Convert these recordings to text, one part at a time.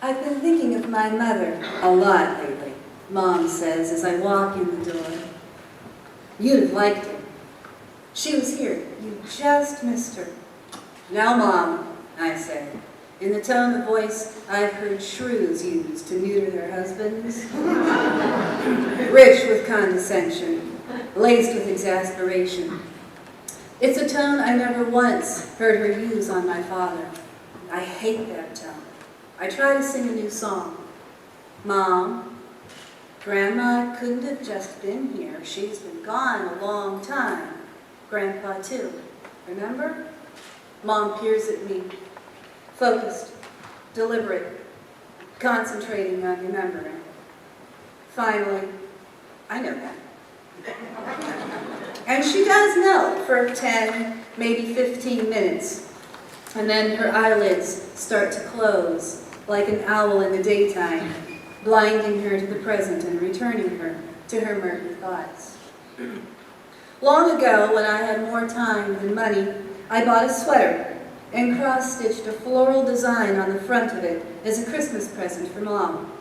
I've been thinking of my mother a lot lately, Mom says as I walk in the door. You'd have liked her. She was here. You just missed her. Now, Mom, I say, in the tone of voice I've heard shrews use to neuter their husbands. Rich with condescension, laced with exasperation. It's a tone I never once heard her use on my father. I hate that tone. I try to sing a new song. Mom, Grandma couldn't have just been here. She's been gone a long time. Grandpa too. Remember? Mom peers at me, focused, deliberate, concentrating on remembering. Finally, I know that. And she does know for 10, maybe 15 minutes. And then her eyelids start to close, like an owl in the daytime, blinding her to the present and returning her to her murky thoughts. Long ago, when I had more time than money, I bought a sweater and cross-stitched a floral design on the front of it as a Christmas present for Mom.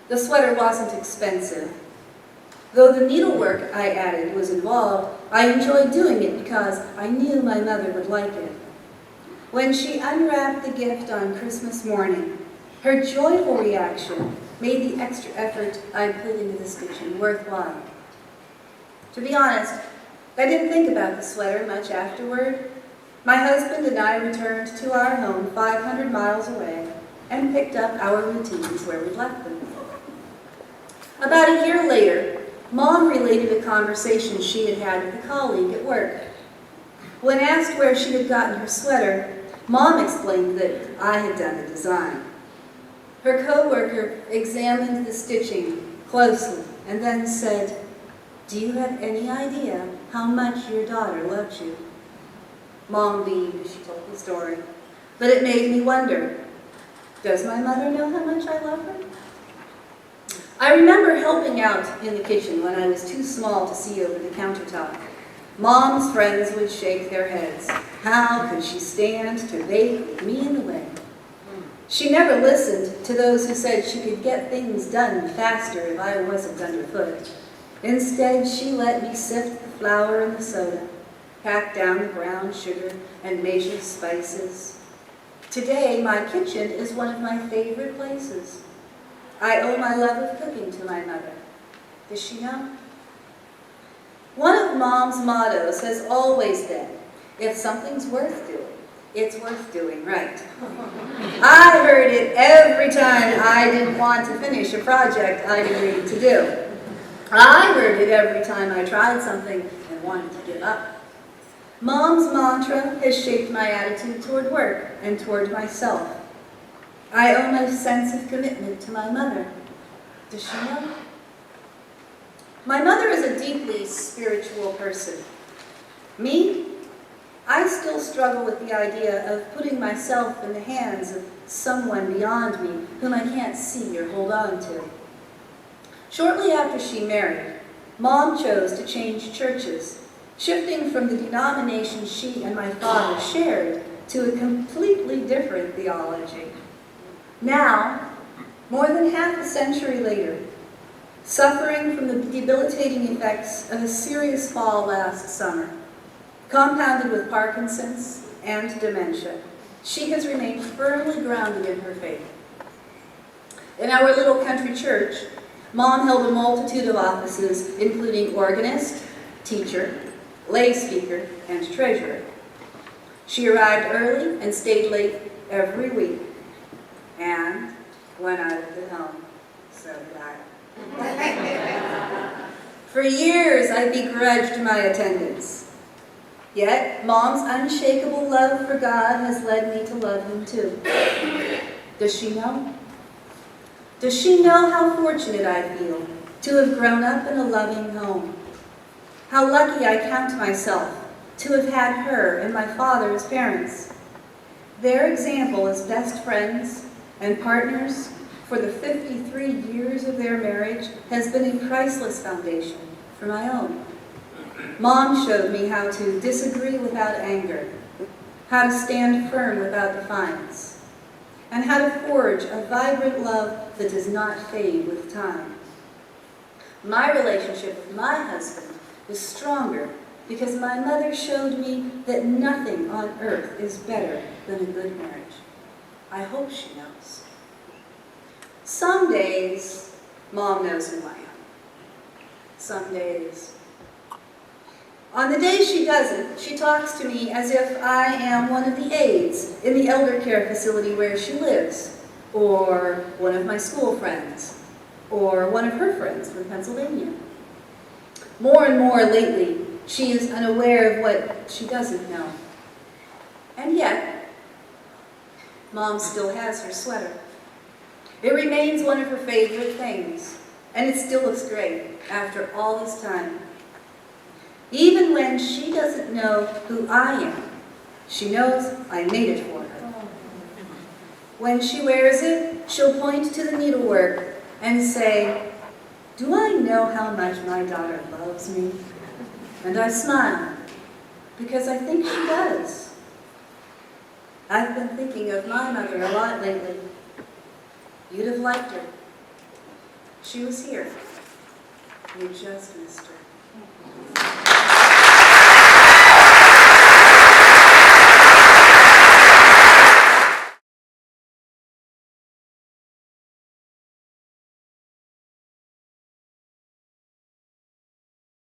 The sweater wasn't expensive. Though the needlework I added was involved, I enjoyed doing it because I knew my mother would like it. When she unwrapped the gift on Christmas morning, her joyful reaction made the extra effort I put into the stitching worthwhile. To be honest, I didn't think about the sweater much afterward. My husband and I returned to our home 500 miles away and picked up our routines where we left them. About a year later, Mom related a conversation she had had with a colleague at work. When asked where she had gotten her sweater, Mom explained that I had done the design. Her coworker examined the stitching closely and then said, "Do you have any idea how much your daughter loves you?" Mom beamed as she told the story, but it made me wonder, does my mother know how much I love her? I remember helping out in the kitchen when I was too small to see over the countertop. Mom's friends would shake their heads. How could she stand to bake with me in the way? She never listened to those who said she could get things done faster if I wasn't underfoot. Instead, she let me sift the flour and the soda, pack down the brown sugar, and measure spices. Today, my kitchen is one of my favorite places. I owe my love of cooking to my mother. Does she know? One of Mom's mottos has always been, if something's worth doing, it's worth doing right. I heard it every time I didn't want to finish a project I agreed to do. I heard it every time I tried something and wanted to give up. Mom's mantra has shaped my attitude toward work and toward myself. I owe my sense of commitment to my mother. Does she know? My mother is a deeply spiritual person. Me? I still struggle with the idea of putting myself in the hands of someone beyond me whom I can't see or hold on to. Shortly after she married, Mom chose to change churches, shifting from the denomination she and my father shared to a completely different theology. Now, more than half a century later, suffering from the debilitating effects of a serious fall last summer, compounded with Parkinson's and dementia, she has remained firmly grounded in her faith. In our little country church, Mom held a multitude of offices, including organist, teacher, lay speaker, and treasurer. She arrived early and stayed late every week. And when I lived at home, so did I. For years, I begrudged my attendance. Yet, Mom's unshakable love for God has led me to love Him too. Does she know? Does she know how fortunate I feel to have grown up in a loving home? How lucky I count myself to have had her and my father's parents. Their example as best friends and partners for the 53 years of their marriage has been a priceless foundation for my own. Mom showed me how to disagree without anger, how to stand firm without defiance, and how to forge a vibrant love that does not fade with time. My relationship with my husband is stronger because my mother showed me that nothing on earth is better than a good marriage. I hope she knows. Some days, Mom knows who I am. Some days. On the days she doesn't, she talks to me as if I am one of the aides in the elder care facility where she lives, or one of my school friends, or one of her friends from Pennsylvania. More and more lately, she is unaware of what she doesn't know. And yet, Mom still has her sweater. It remains one of her favorite things, and it still looks great after all this time. Even when she doesn't know who I am, she knows I made it for her. When she wears it, she'll point to the needlework and say, "Do I know how much my daughter loves me?" And I smile, because I think she does. I've been thinking of my mother a lot lately. You'd have liked her. She was here. You just missed her.